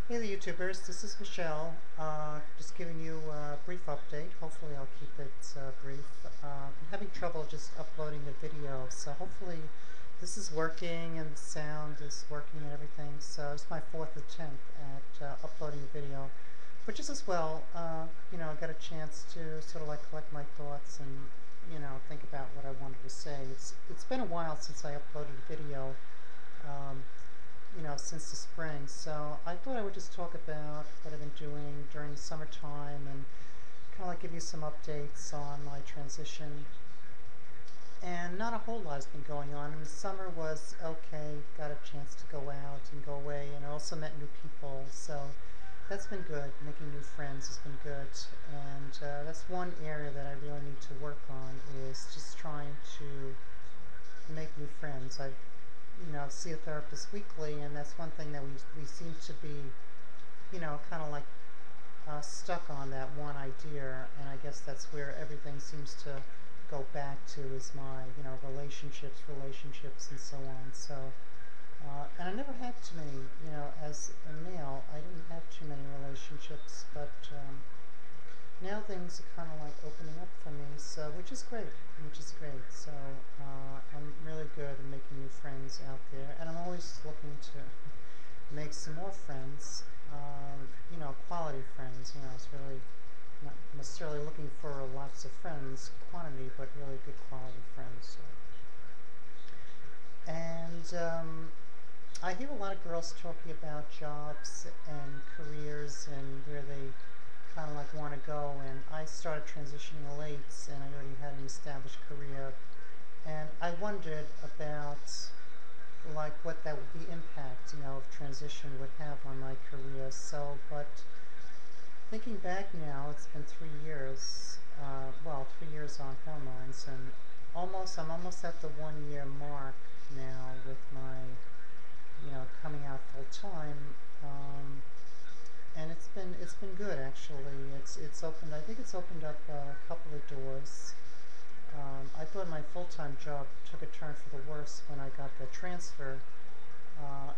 Hey the YouTubers, this is Michelle. Just giving you a brief update. Hopefully I'll keep it brief. I'm having trouble just uploading the video, so hopefully this is working and the sound is working and everything. So it's my fourth attempt at uploading a video. But just as well, I got a chance to sort of like collect my thoughts and think about what I wanted to say. It's been a while since I uploaded a video. Um, since the spring. So I thought I would just talk about what I've been doing during the summertime and kind of like give you some updates on my transition. And not a whole lot has been going on. I mean, summer was okay, got a chance to go out and go away, and I also met new people. So that's been good. Making new friends has been good. And that's one area that I really need to work on is just trying to make new friends. I see a therapist weekly, and that's one thing that we seem to be, kind of like stuck on that one idea, and I guess that's where everything seems to go back to is my, relationships, and so on. So, and I never had too many, as a male, I didn't have too many relationships, but now things are kind of like opening up for me, so which is great. So I'm really good at making new friends out there, and I'm always looking to make some more friends. Quality friends. It's really not necessarily looking for lots of friends, quantity, but really good quality friends. And I hear a lot of girls talking about jobs and careers and where they kind of like want to go, and I started transitioning late and I already had an established career, and I wondered about like what that would the impact of transition would have on my career. So but thinking back now, it's been 3 years, 3 years on hormones, and I'm almost at the 1 year mark now with my coming out full time. And it's been good actually. It's opened. I think it's opened up a couple of doors. I thought my full time job took a turn for the worse when I got the transfer,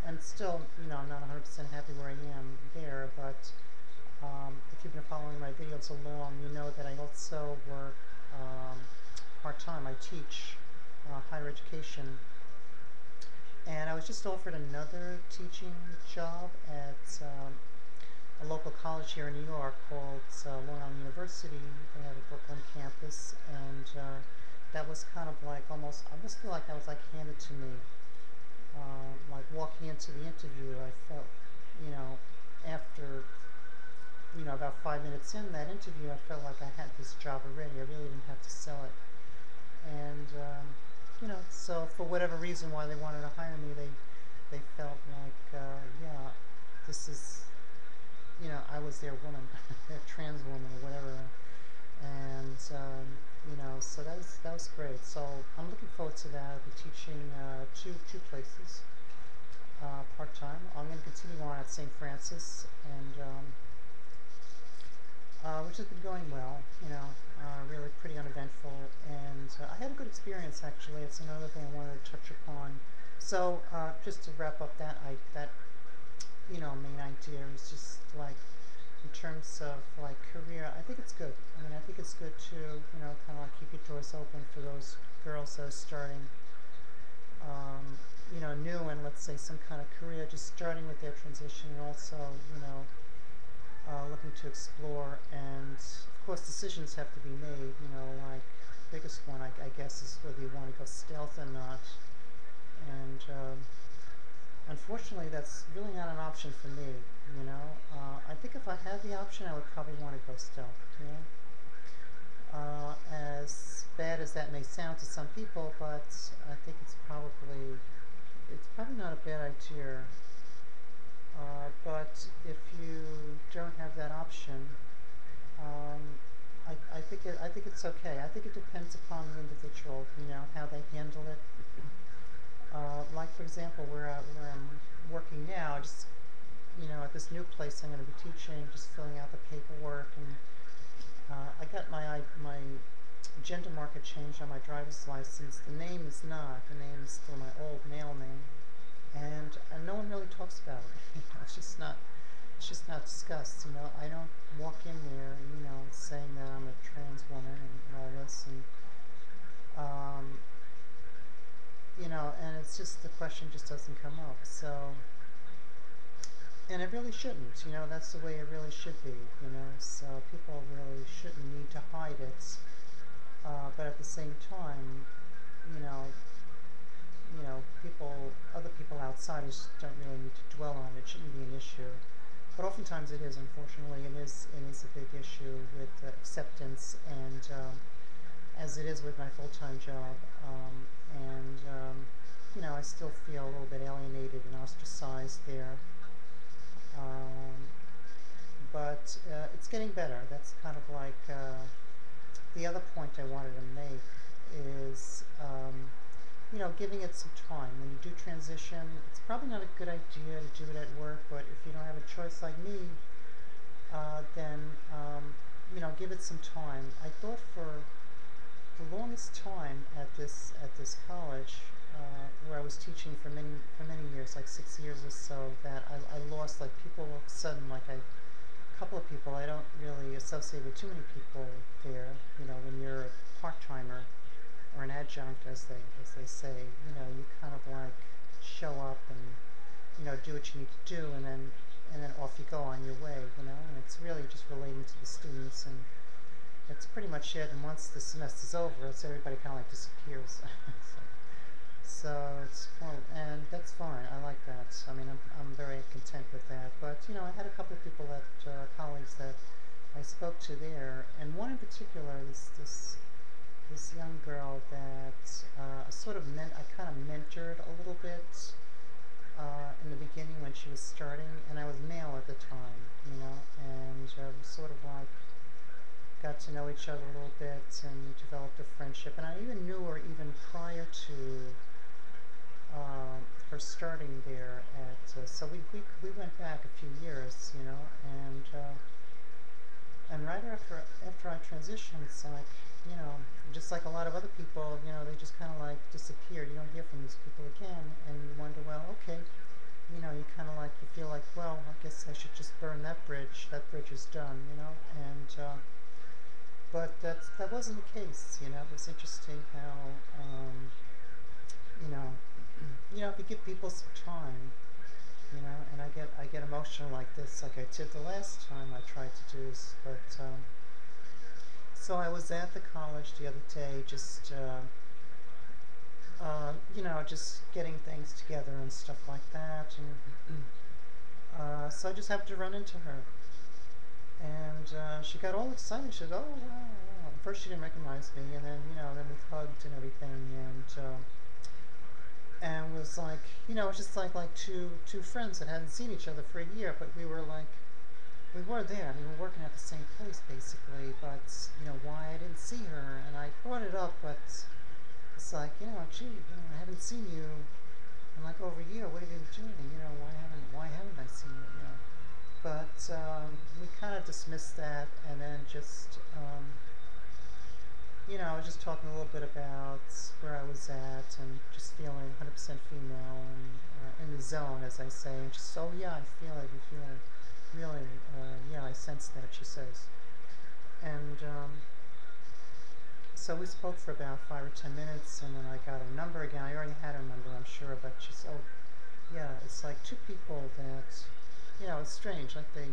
and still, I'm not 100% happy where I am there. But if you've been following my videos along, you know that I also work part time. I teach higher education, and I was just offered another teaching job at a local college here in New York called Long Island University. They have a Brooklyn campus, and that was kind of like I almost feel like that was like handed to me. Like walking into the interview, I felt, after, about 5 minutes in that interview, I felt like I had this job already. I really didn't have to sell it. And, so for whatever reason why they wanted to hire me, they felt like, yeah, this is I was their woman, their trans woman or whatever, and so that was great. So I'm looking forward to that. I'll be teaching two places part time. I'm going to continue on at St. Francis, and which has been going well. Really pretty uneventful, and I had a good experience actually. It's another thing I wanted to touch upon. So just to wrap up that main idea is just like in terms of like career, I think it's good. I mean, I think it's good to kind of like keep your doors open for those girls that are starting, new and let's say some kind of career, just starting with their transition, and also looking to explore. And of course, decisions have to be made. Like biggest one, I guess, is whether you want to go stealth or not, and unfortunately, that's really not an option for me. I think if I had the option, I would probably want to go stealth. As bad as that may sound to some people, but I think it's probably not a bad idea. But if you don't have that option, um, I think it's okay. I think it depends upon the individual. How they handle it. Like for example, where I'm working now, just at this new place I'm going to be teaching, just filling out the paperwork, and I got my gender marker changed on my driver's license. The name is not. The name is still my old male name, and no one really talks about it. It's just not It's just not discussed. I don't walk in there, saying that I'm a trans woman and all this, and um, and it's just the question just doesn't come up. So, and it really shouldn't. That's the way it really should be. So people really shouldn't need to hide it. But at the same time, you know, other people, outsiders, don't really need to dwell on it. It shouldn't be an issue. But oftentimes it is, unfortunately. It is a big issue with acceptance, and as it is with my full-time job. And, I still feel a little bit alienated and ostracized there. Um, but it's getting better. That's kind of like the other point I wanted to make is, giving it some time. When you do transition, it's probably not a good idea to do it at work, but if you don't have a choice like me, then, give it some time. I thought for the longest time at this college, where I was teaching for many years, like 6 years or so, that I lost, like, people all of a sudden, like, a couple of people. I don't really associate with too many people there. When you're a part timer or an adjunct, as they say, you kind of like show up and do what you need to do, and then off you go on your way. And it's really just relating to the students, and that's pretty much it. And once the semester's over, it's everybody kind of like disappears. So it's, well, and that's fine. I like that. I mean, I'm very content with that. But I had a couple of people colleagues that I spoke to there, and one in particular, this young girl that I kind of mentored a little bit in the beginning when she was starting, and I was male at the time, and we sort of like got to know each other a little bit and developed a friendship. And I even knew her even prior to her starting there so we went back a few years, and right after I transitioned, it's like, just like a lot of other people, they just kind of like disappeared. You don't hear from these people again, and you wonder, well, okay, you kind of like, you feel like, well, I guess I should just burn that bridge. That bridge is done, and but that wasn't the case. It was interesting how, you know, if you give people some time, and I get emotional like this, like I did the last time I tried to do this, but so I was at the college the other day, just just getting things together and stuff like that, and so I just happened to run into her, and she got all excited. She said, "Oh, wow, wow!" At first, she didn't recognize me, and then we hugged and everything, and was like, it was just like two friends that hadn't seen each other for a year, but we were there. I mean, we were working at the same place basically, but why I didn't see her, and I brought it up, but it's like, gee, I haven't seen you in like over a year. What have you been doing? Why haven't I seen you? But we kind of dismissed that, and then just I was just talking a little bit about where I was at, and just feeling 100% female, and in the zone, as I say, and just, oh yeah, I feel it. You feel it. Really, yeah, I sense that, she says. And so we spoke for about 5 or 10 minutes, and then I got her number again. I already had her number, I'm sure, but she's, oh, yeah, it's like two people that, it's strange, like they,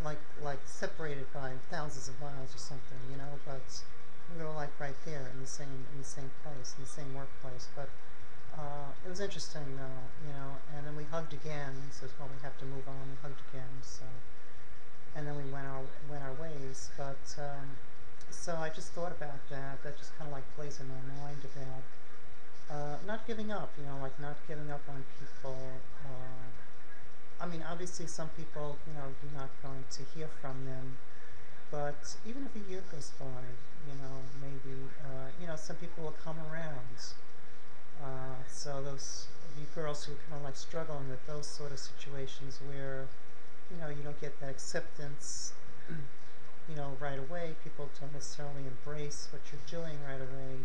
like separated by thousands of miles or something, but we were like right there in the same place, in the same workplace. But it was interesting though, and then we hugged again. He says, well, we have to move on. We hugged again, so, and then we went our ways. But so I just thought about that. That just kind of like plays in my mind about not giving up. Like not giving up on people. I mean, obviously, some people, you're not going to hear from them. But even if a year goes by, maybe, some people will come around. So those of you girls who are kind of like struggling with those sort of situations where, you don't get that acceptance, right away. People don't necessarily embrace what you're doing right away.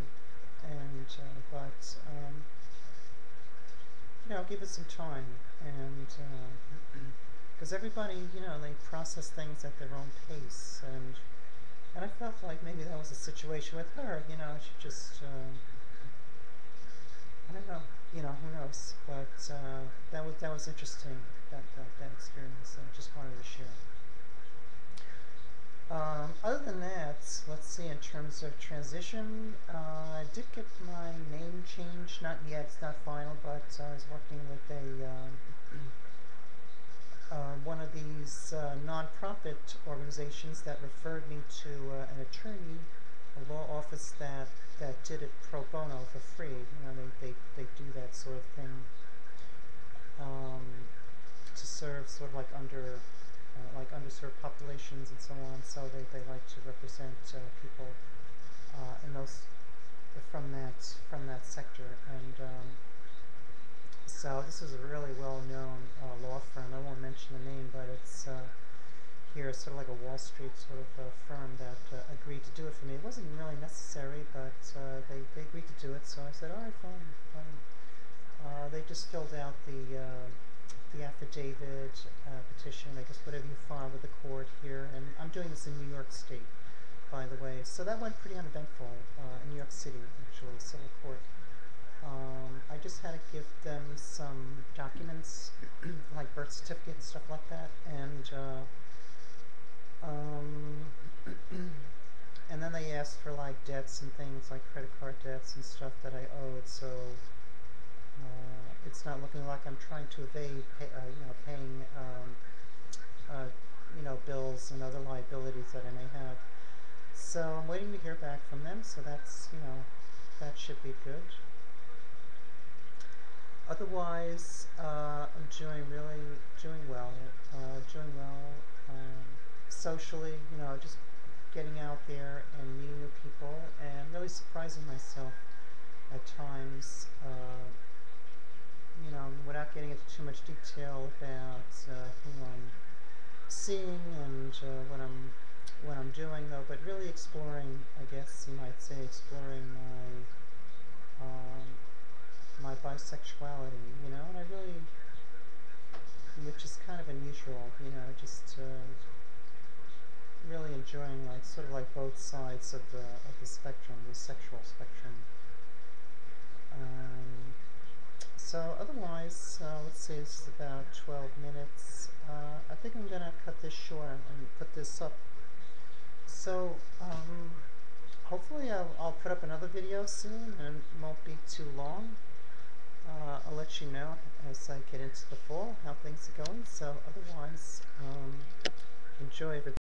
And, but, give it some time. And, because everybody, you know, they process things at their own pace, and I felt like maybe that was a situation with her. You know, she just I don't know. You know, who knows? But that was interesting. That experience. I just wanted to share. Other than that, let's see. In terms of transition, I did get my name changed. Not yet. It's not final, but I was working with a one of these nonprofit organizations that referred me to an attorney, a law office that did it pro bono for free. You know, they do that sort of thing um, to serve sort of like underserved populations and so on. So they like to represent people in those from that sector. And so this is a really well-known law firm. I won't mention the name, but it's here, sort of like a Wall Street sort of firm that agreed to do it for me. It wasn't really necessary, but they agreed to do it. So I said, all right, fine, fine. They just filled out the affidavit, petition, I guess whatever you file with the court here. And I'm doing this in New York State, by the way. So that went pretty uneventful in New York City, actually, civil court. I just had to give them some documents, like birth certificate and stuff like that, and and then they asked for like debts and things like credit card debts and stuff that I owed. So it's not looking like I'm trying to evade, paying, bills and other liabilities that I may have. So I'm waiting to hear back from them. So that's, that should be good. Otherwise, I'm doing well. Socially, just getting out there and meeting new people and really surprising myself at times. Without getting into too much detail about who I'm seeing and what I'm doing, though, but really exploring, I guess you might say, exploring my bisexuality, and I really, which is kind of unusual, just really enjoying sort of both sides of the spectrum, the sexual spectrum. So otherwise, let's see, this is about 12 minutes. I think I'm gonna cut this short and put this up. So hopefully I'll put up another video soon and it won't be too long. I'll let you know as I get into the fall how things are going. So otherwise, enjoy everything.